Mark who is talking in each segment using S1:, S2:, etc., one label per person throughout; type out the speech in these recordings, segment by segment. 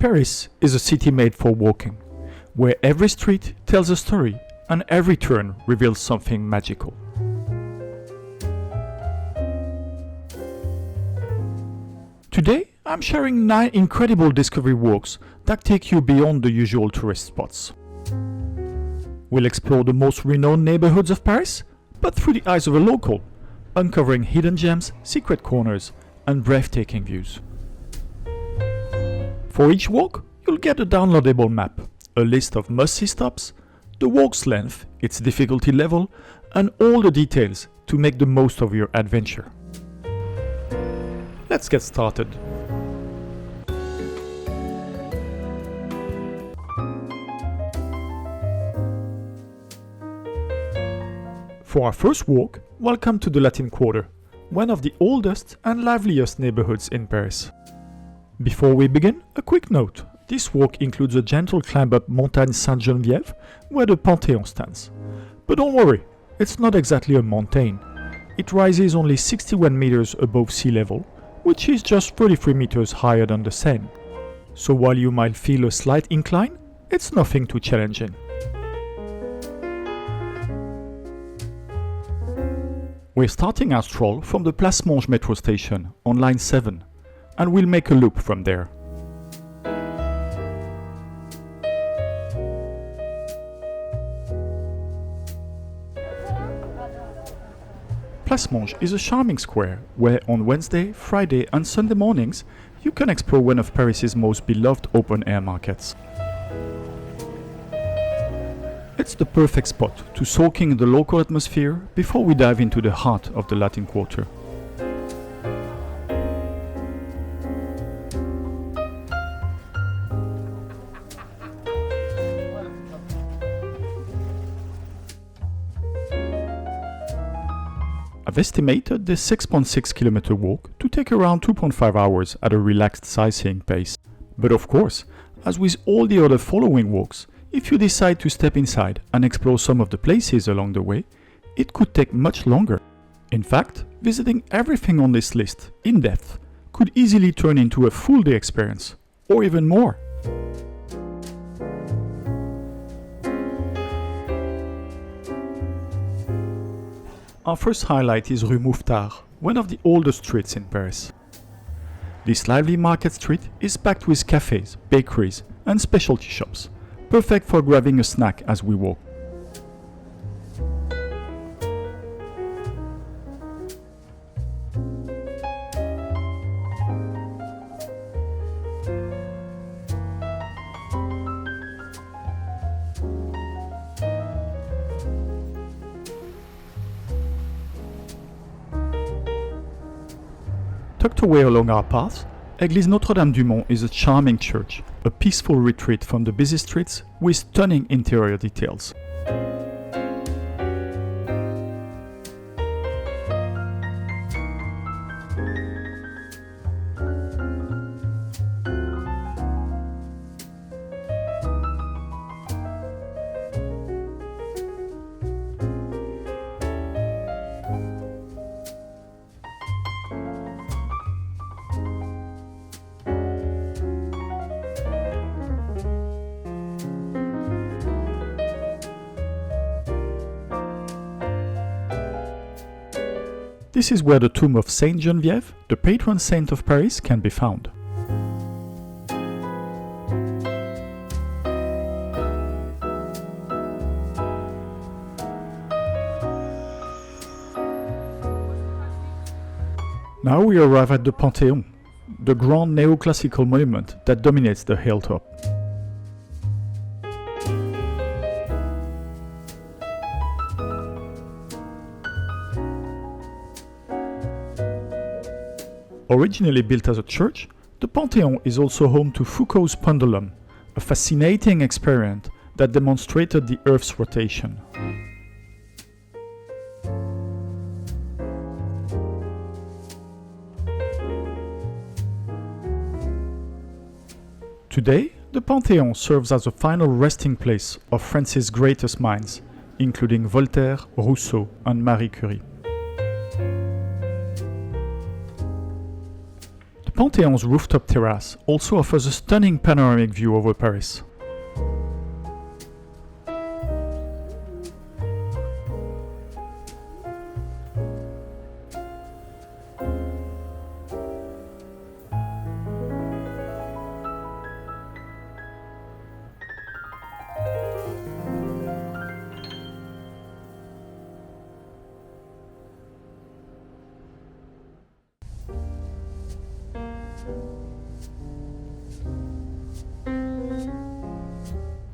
S1: Paris is a city made for walking, where every street tells a story and every turn reveals something magical. Today, I'm sharing 9 incredible discovery walks that take you beyond the usual tourist spots. We'll explore the most renowned neighborhoods of Paris, but through the eyes of a local, uncovering hidden gems, secret corners, and breathtaking views. For each walk, you'll get a downloadable map, a list of must-see stops, the walk's length, its difficulty level, and all the details to make the most of your adventure. Let's get started. For our first walk, welcome to the Latin Quarter, one of the oldest and liveliest neighborhoods in Paris. Before we begin, a quick note. This walk includes a gentle climb up Montagne Sainte-Geneviève, where the Panthéon stands. But don't worry, it's not exactly a mountain. It rises only 61 meters above sea level, which is just 33 meters higher than the Seine. So while you might feel a slight incline, it's nothing too challenging. We're starting our stroll from the Place Monge metro station on line 7, and we'll make a loop from there. Place Monge is a charming square where on Wednesday, Friday and Sunday mornings you can explore one of Paris's most beloved open-air markets. It's the perfect spot to soak in the local atmosphere before we dive into the heart of the Latin Quarter. I've estimated this 6.6 kilometer walk to take around 2.5 hours at a relaxed sightseeing pace. But of course, as with all the other following walks, if you decide to step inside and explore some of the places along the way, it could take much longer. In fact, visiting everything on this list in depth could easily turn into a full day experience, or even more. Our first highlight is Rue Mouffetard, one of the oldest streets in Paris. This lively market street is packed with cafes, bakeries, and specialty shops, perfect for grabbing a snack as we walk. Tucked away along our path, Église Notre-Dame-du-Mont is a charming church, a peaceful retreat from the busy streets with stunning interior details. This is where the tomb of Saint Geneviève, the patron saint of Paris, can be found. Now we arrive at the Panthéon, the grand neoclassical monument that dominates the hilltop. Originally built as a church, the Panthéon is also home to Foucault's pendulum, a fascinating experiment that demonstrated the Earth's rotation. Today, the Panthéon serves as a final resting place of France's greatest minds, including Voltaire, Rousseau, and Marie Curie. The The Panthéon's rooftop terrace also offers a stunning panoramic view over Paris.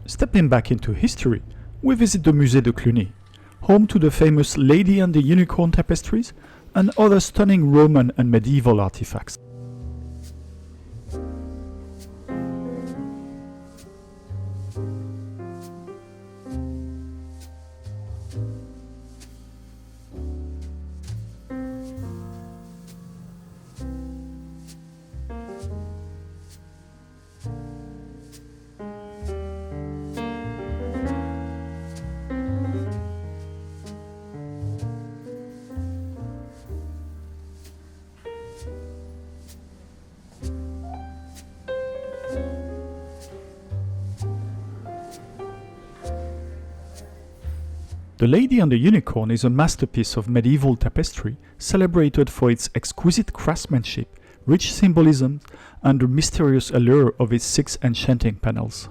S1: Stepping back into history, we visit the Musée de Cluny, home to the famous Lady and the Unicorn tapestries and other stunning Roman and medieval artifacts. The Lady and the Unicorn is a masterpiece of medieval tapestry celebrated for its exquisite craftsmanship, rich symbolism, and the mysterious allure of its 6 enchanting panels.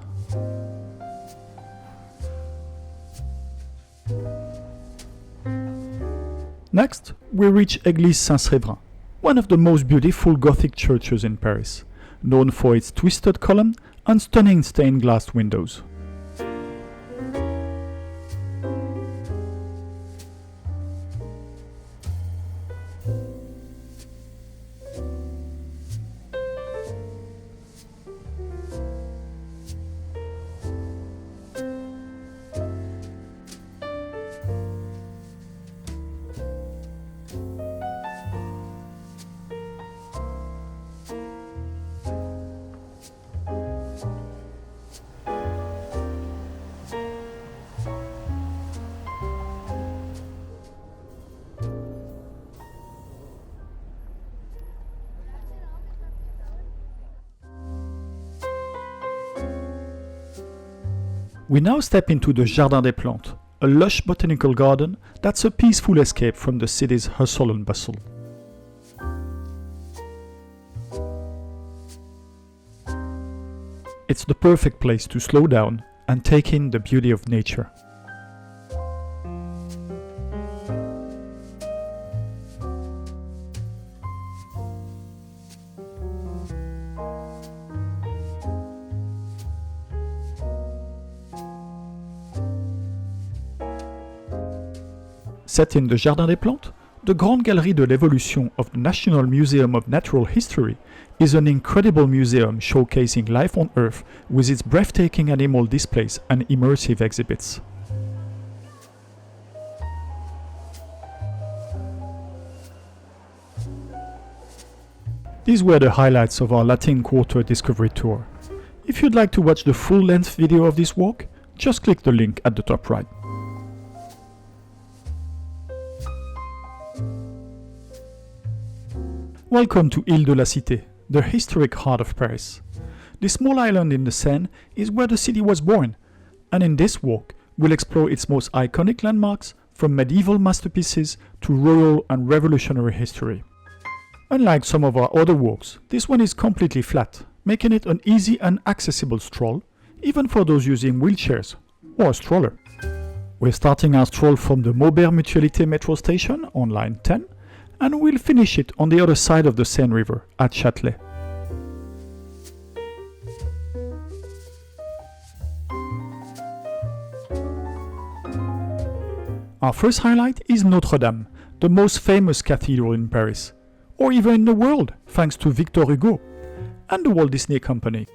S1: Next, we reach Église Saint-Séverin, one of the most beautiful Gothic churches in Paris, known for its twisted column and stunning stained glass windows. We now step into the Jardin des Plantes, a lush botanical garden that's a peaceful escape from the city's hustle and bustle. It's the perfect place to slow down and take in the beauty of nature. Set in the Jardin des Plantes, the Grande Galerie de l'Évolution of the National Museum of Natural History is an incredible museum showcasing life on Earth with its breathtaking animal displays and immersive exhibits. These were the highlights of our Latin Quarter Discovery Tour. If you'd like to watch the full-length video of this walk, just click the link at the top right. Welcome to Île de la Cité, the historic heart of Paris. This small island in the Seine is where the city was born, and in this walk we'll explore its most iconic landmarks, from medieval masterpieces to royal and revolutionary history. Unlike some of our other walks, this one is completely flat, making it an easy and accessible stroll, even for those using wheelchairs or a stroller. We're starting our stroll from the Maubert Mutualité metro station on line 10, and we'll finish it on the other side of the Seine River at Châtelet. Our first highlight is Notre Dame, the most famous cathedral in Paris, or even in the world, thanks to Victor Hugo and the Walt Disney Company.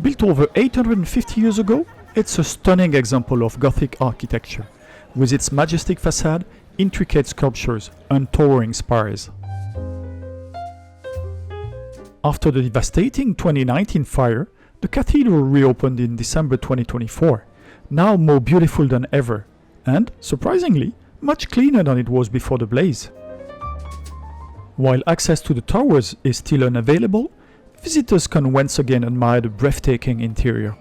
S1: Built over 850 years ago, it's a stunning example of Gothic architecture, with its majestic facade, intricate sculptures, and towering spires. After the devastating 2019 fire, the cathedral reopened in December 2024, now more beautiful than ever, and, surprisingly, much cleaner than it was before the blaze. While access to the towers is still unavailable, visitors can once again admire the breathtaking interior.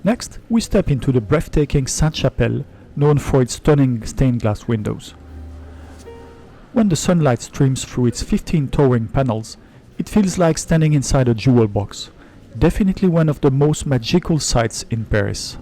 S1: Next, we step into the breathtaking Sainte-Chapelle, known for its stunning stained glass windows. When the sunlight streams through its 15 towering panels, it feels like standing inside a jewel box. Definitely one of the most magical sights in Paris.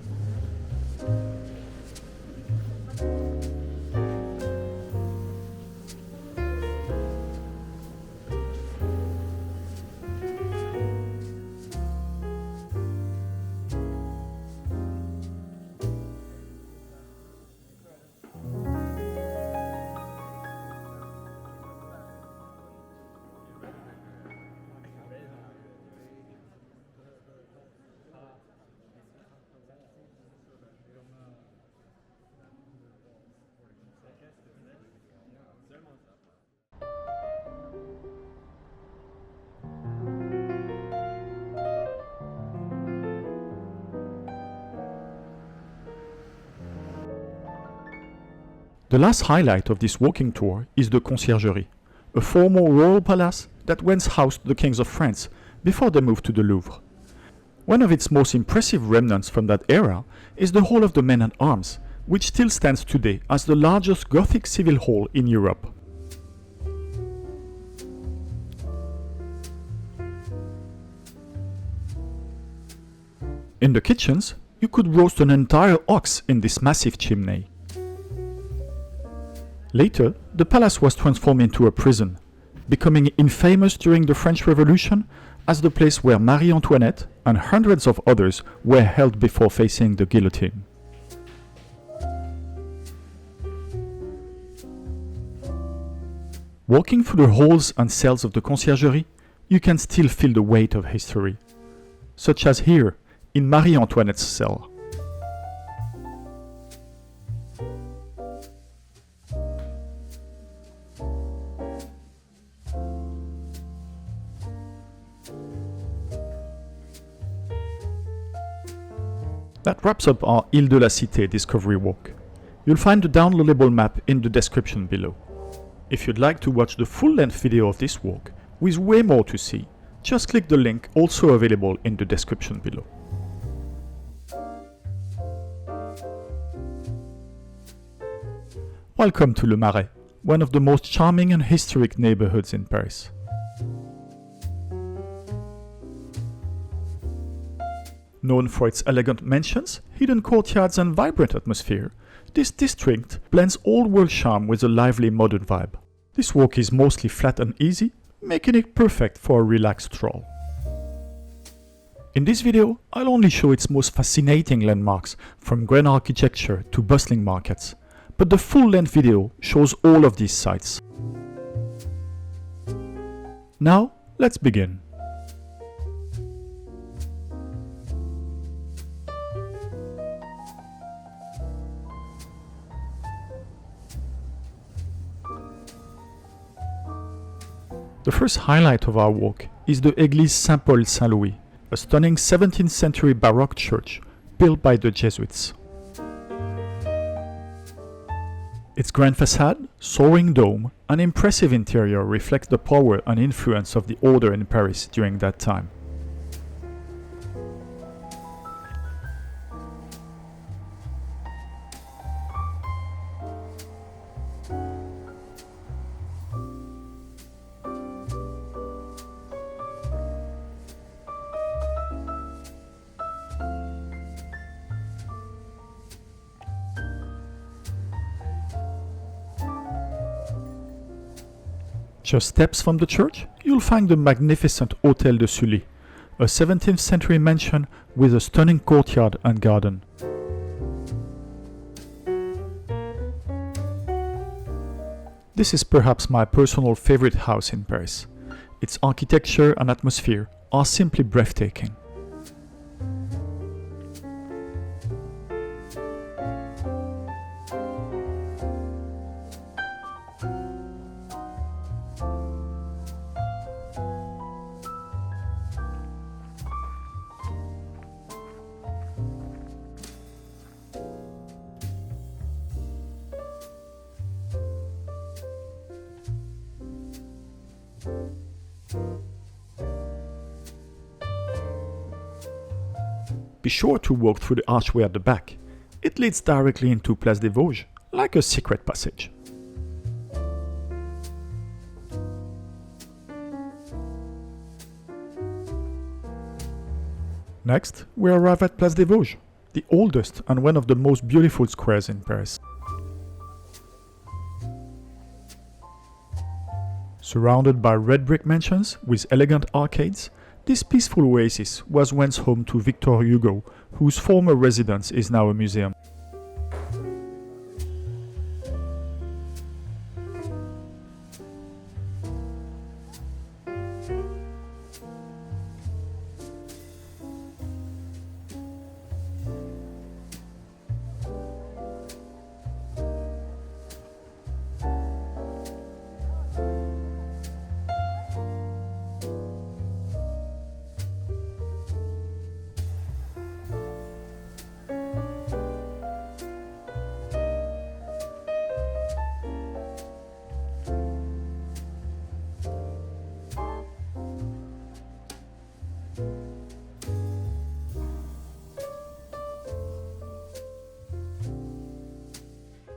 S1: The last highlight of this walking tour is the Conciergerie, a former royal palace that once housed the kings of France before they moved to the Louvre. One of its most impressive remnants from that era is the Hall of the Men at Arms, which still stands today as the largest Gothic civil hall in Europe. In the kitchens, you could roast an entire ox in this massive chimney. Later, the palace was transformed into a prison, becoming infamous during the French Revolution as the place where Marie Antoinette and hundreds of others were held before facing the guillotine. Walking through the halls and cells of the Conciergerie, you can still feel the weight of history, such as here in Marie Antoinette's cell. That wraps up our Ile de la Cité Discovery Walk. You'll find the downloadable map in the description below. If you'd like to watch the full-length video of this walk, with way more to see, just click the link also available in the description below. Welcome to Le Marais, one of the most charming and historic neighborhoods in Paris. Known for its elegant mansions, hidden courtyards and vibrant atmosphere, this district blends old-world charm with a lively modern vibe. This walk is mostly flat and easy, making it perfect for a relaxed stroll. In this video, I'll only show its most fascinating landmarks, from grand architecture to bustling markets, but the full-length video shows all of these sites. Now, let's begin. The first highlight of our walk is the Église Saint-Paul Saint-Louis, a stunning 17th century Baroque church built by the Jesuits. Its grand facade, soaring dome, and impressive interior reflect the power and influence of the order in Paris during that time. Just steps from the church, you'll find the magnificent Hôtel de Sully, a 17th century mansion with a stunning courtyard and garden. This is perhaps my personal favorite house in Paris. Its architecture and atmosphere are simply breathtaking. Be sure to walk through the archway at the back. It leads directly into Place des Vosges, like a secret passage. Next, we arrive at Place des Vosges, the oldest and one of the most beautiful squares in Paris. Surrounded by red brick mansions with elegant arcades, this peaceful oasis was once home to Victor Hugo, whose former residence is now a museum.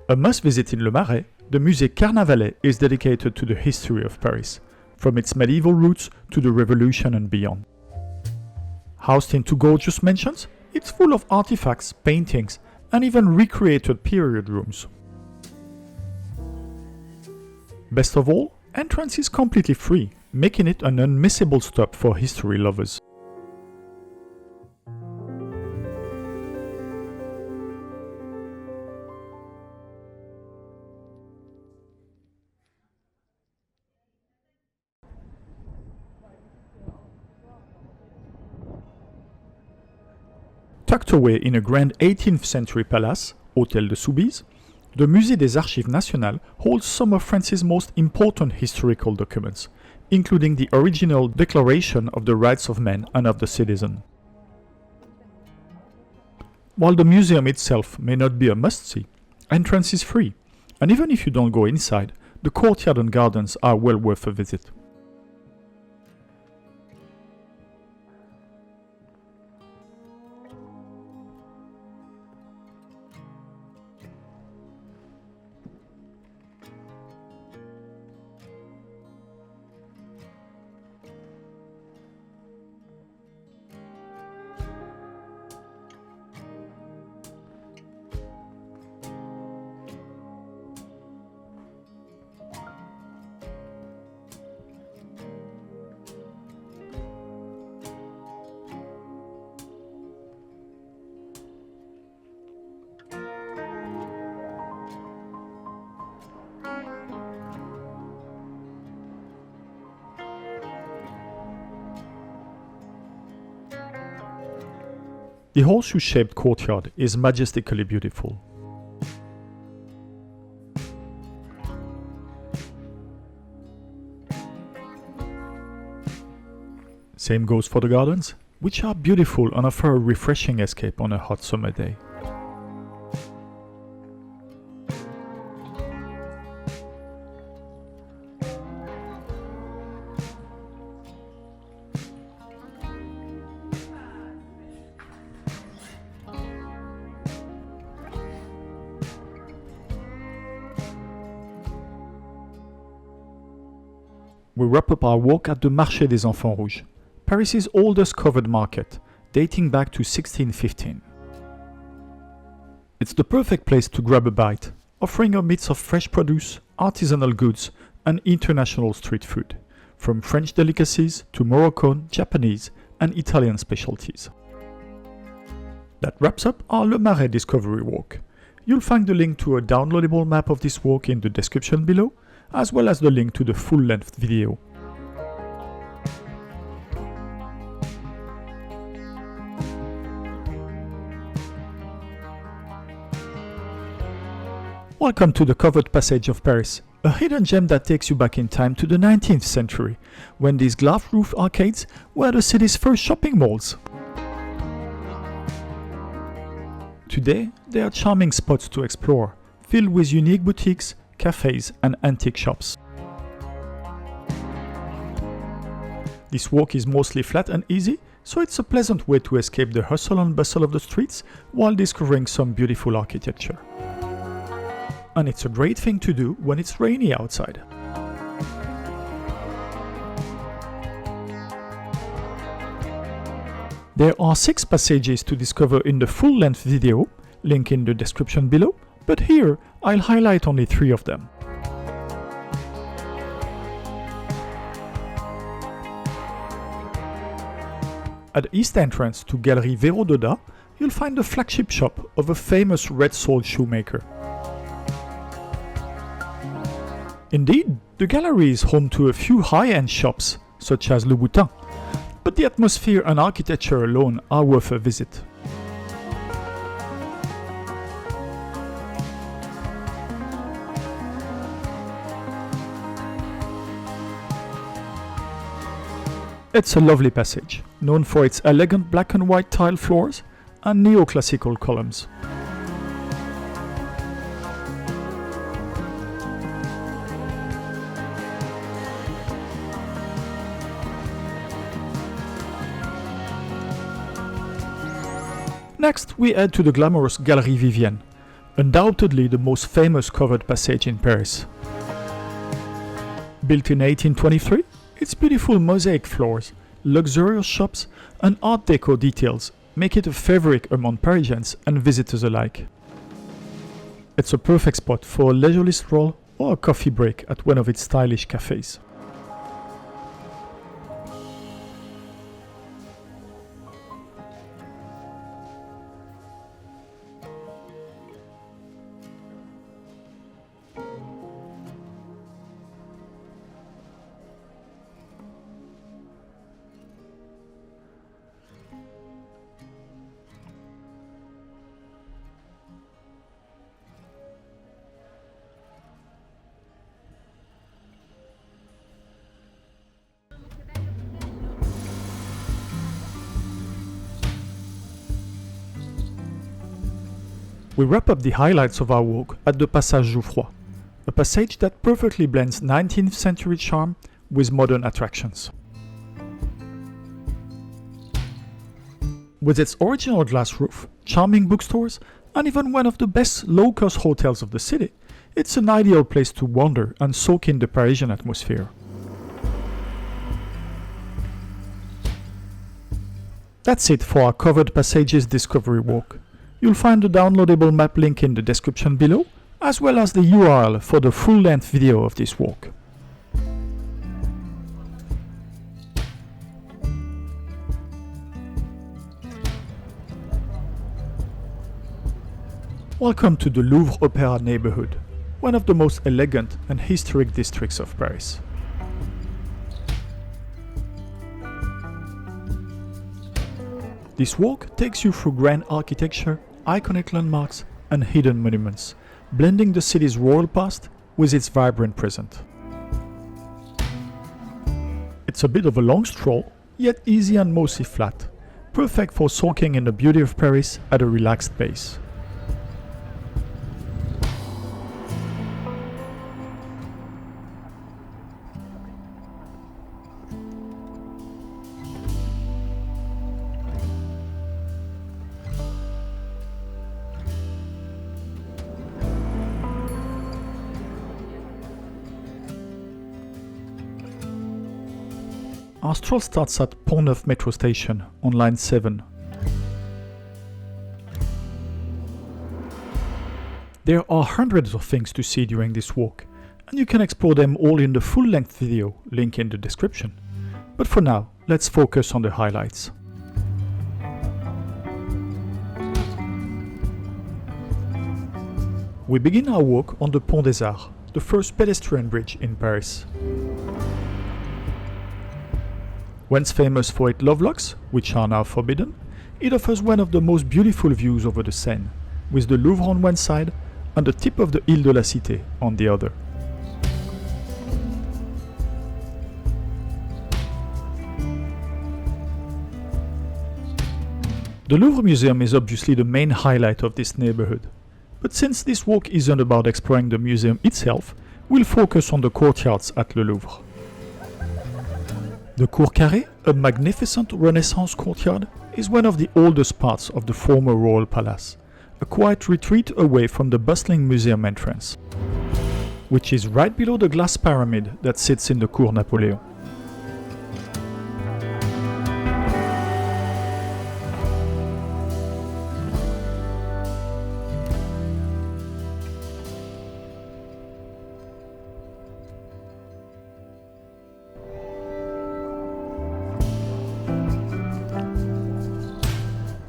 S1: A must-visit in Le Marais, the Musée Carnavalet is dedicated to the history of Paris, from its medieval roots to the Revolution and beyond. Housed in two gorgeous mansions, it's full of artifacts, paintings, and even recreated period rooms. Best of all, entrance is completely free, making it an unmissable stop for history lovers. Tucked away in a grand 18th century palace, Hôtel de Soubise, the Musée des Archives Nationales holds some of France's most important historical documents, including the original Declaration of the Rights of Man and of the Citizen. While the museum itself may not be a must-see, entrance is free, and even if you don't go inside, the courtyard and gardens are well worth a visit. The horseshoe-shaped courtyard is majestically beautiful. Same goes for the gardens, which are beautiful and offer a refreshing escape on a hot summer day. We wrap up our walk at the Marché des Enfants Rouges, Paris's oldest covered market, dating back to 1615. It's the perfect place to grab a bite, offering a mix of fresh produce, artisanal goods, and international street food, from French delicacies to Moroccan, Japanese, and Italian specialties. That wraps up our Le Marais Discovery Walk. You'll find the link to a downloadable map of this walk in the description below, as well as the link to the full-length video. Welcome to the covered passage of Paris, a hidden gem that takes you back in time to the 19th century, when these glass-roof arcades were the city's first shopping malls. Today, they are charming spots to explore, filled with unique boutiques, cafes and antique shops. This walk is mostly flat and easy, so it's a pleasant way to escape the hustle and bustle of the streets while discovering some beautiful architecture. And it's a great thing to do when it's rainy outside. There are 6 passages to discover in the full-length video, link in the description below, but here I'll highlight only 3 of them. At the east entrance to Galerie Véro Doda, you'll find the flagship shop of a famous red-soled shoemaker. Indeed, the gallery is home to a few high-end shops, such as Le Boutin, but the atmosphere and architecture alone are worth a visit. It's a lovely passage, known for its elegant black and white tile floors and neoclassical columns. Next, we head to the glamorous Galerie Vivienne, undoubtedly the most famous covered passage in Paris. Built in 1823, its beautiful mosaic floors, luxurious shops and Art Deco details make it a favorite among Parisians and visitors alike. It's a perfect spot for a leisurely stroll or a coffee break at one of its stylish cafes. We wrap up the highlights of our walk at the Passage Jouffroy, a passage that perfectly blends 19th century charm with modern attractions. With its original glass roof, charming bookstores, and even one of the best low-cost hotels of the city, it's an ideal place to wander and soak in the Parisian atmosphere. That's it for our covered passages discovery walk. You'll find the downloadable map link in the description below, as well as the URL for the full-length video of this walk. Welcome to the Louvre Opéra neighborhood, one of the most elegant and historic districts of Paris. This walk takes you through grand architecture, iconic landmarks and hidden monuments, blending the city's royal past with its vibrant present. It's a bit of a long stroll, yet easy and mostly flat, perfect for soaking in the beauty of Paris at a relaxed pace. Our stroll starts at Pont Neuf metro station on line 7. There are hundreds of things to see during this walk, and you can explore them all in the full-length video, link in the description. But for now, let's focus on the highlights. We begin our walk on the Pont des Arts, the first pedestrian bridge in Paris. Once famous for its lovelocks, which are now forbidden, it offers one of the most beautiful views over the Seine, with the Louvre on one side and the tip of the Île de la Cité on the other. The Louvre Museum is obviously the main highlight of this neighborhood, but since this walk isn't about exploring the museum itself, we'll focus on the courtyards at Le Louvre. The Cour Carrée, a magnificent Renaissance courtyard, is one of the oldest parts of the former royal palace, a quiet retreat away from the bustling museum entrance, which is right below the glass pyramid that sits in the Cour Napoléon.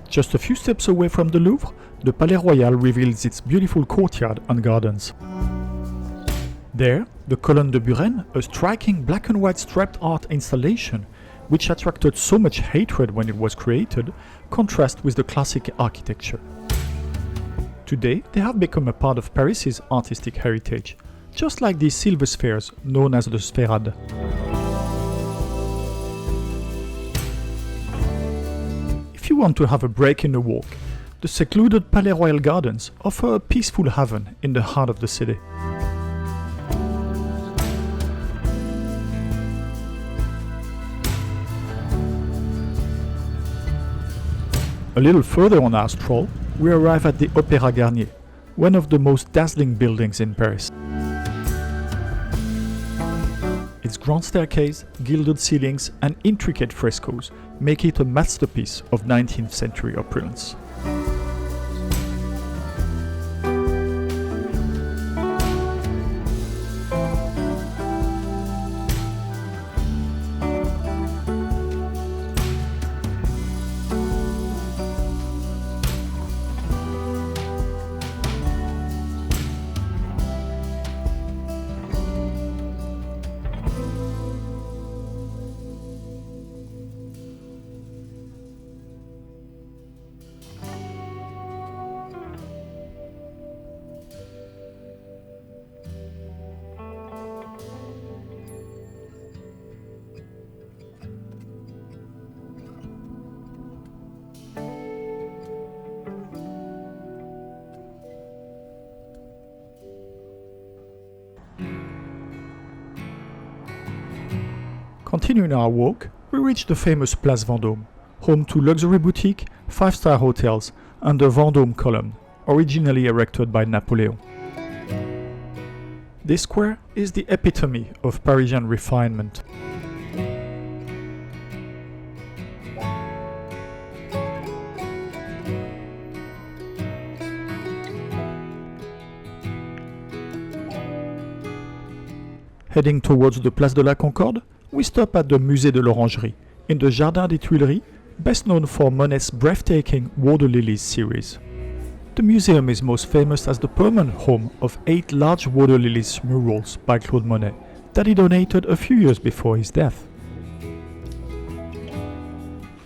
S1: Just a few steps away from the Louvre, the Palais Royal reveals its beautiful courtyard and gardens. There, the Colonne de Buren, a striking black and white striped art installation, which attracted so much hatred when it was created, contrasts with the classic architecture. Today, they have become a part of Paris's artistic heritage, just like these silver spheres known as the Sphérades. If you want to have a break in the walk, the secluded Palais Royal Gardens offer a peaceful haven in the heart of the city. A little further on our stroll, we arrive at the Opéra Garnier, one of the most dazzling buildings in Paris. Its grand staircase, gilded ceilings, and intricate frescoes make it a masterpiece of 19th century opulence. Continuing our walk, we reach the famous Place Vendôme, home to luxury boutique, 5-star hotels, and the Vendôme column, originally erected by Napoleon. This square is the epitome of Parisian refinement. Heading towards the Place de la Concorde, we stop at the Musée de l'Orangerie, in the Jardin des Tuileries, best known for Monet's breathtaking Water Lilies series. The museum is most famous as the permanent home of 8 large water lilies murals by Claude Monet that he donated a few years before his death.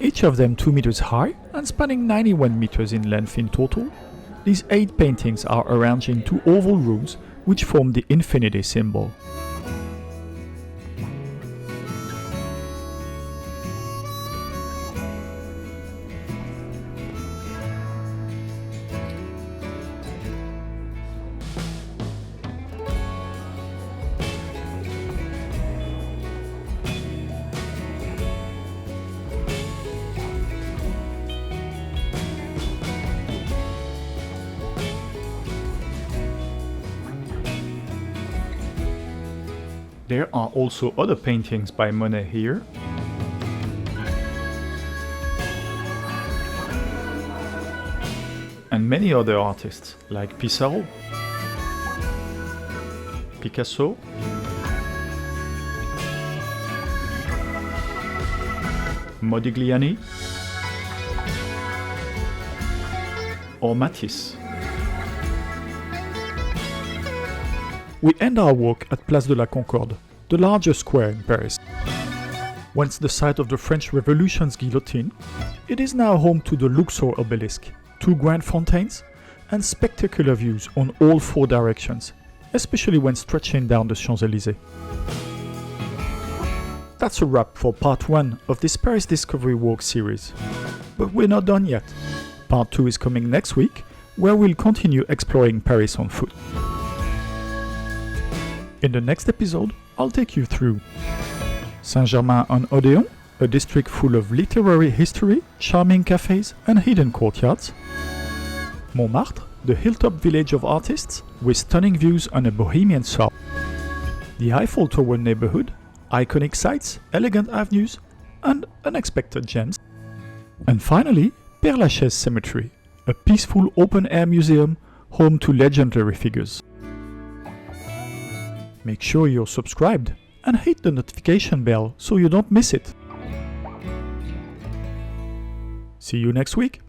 S1: Each of them 2 meters high and spanning 91 meters in length in total, these 8 paintings are arranged in 2 oval rooms which form the infinity symbol. There are also other paintings by Monet here. And many other artists like Pissarro, Picasso, Modigliani, or Matisse. We end our walk at Place de la Concorde, the largest square in Paris. Once the site of the French Revolution's guillotine, it is now home to the Luxor obelisk, 2 grand fountains, and spectacular views on all 4 directions, especially when stretching down the Champs-Élysées. That's a wrap for part 1 of this Paris Discovery Walk series. But we're not done yet. Part 2 is coming next week, where we'll continue exploring Paris on foot. In the next episode, I'll take you through Saint-Germain-en-Odéon, a district full of literary history, charming cafes and hidden courtyards. Montmartre, the hilltop village of artists with stunning views on a bohemian south. The Eiffel Tower neighborhood, iconic sites, elegant avenues and unexpected gems. And finally, Père Lachaise Cemetery, a peaceful open-air museum home to legendary figures. Make sure you're subscribed and hit the notification bell so you don't miss it. See you next week!